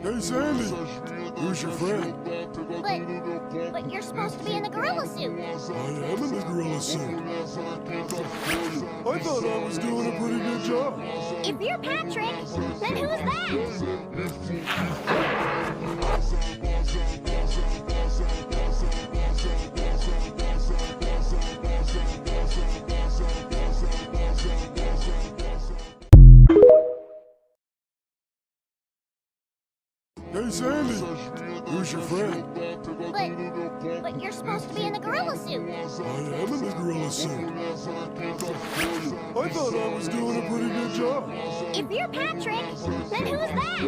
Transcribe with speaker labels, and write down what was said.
Speaker 1: Hey, Sandy, who's your friend?
Speaker 2: But you're supposed to be in the gorilla suit.
Speaker 1: I am in the gorilla suit. I thought I was doing a pretty good job.
Speaker 2: If you're Patrick, then who's that?
Speaker 1: Hey, Sandy, who's your friend?
Speaker 2: But you're supposed to be in the gorilla suit.
Speaker 1: I am in the gorilla suit. I thought I was doing a pretty good job.
Speaker 2: If you're Patrick, then who's that?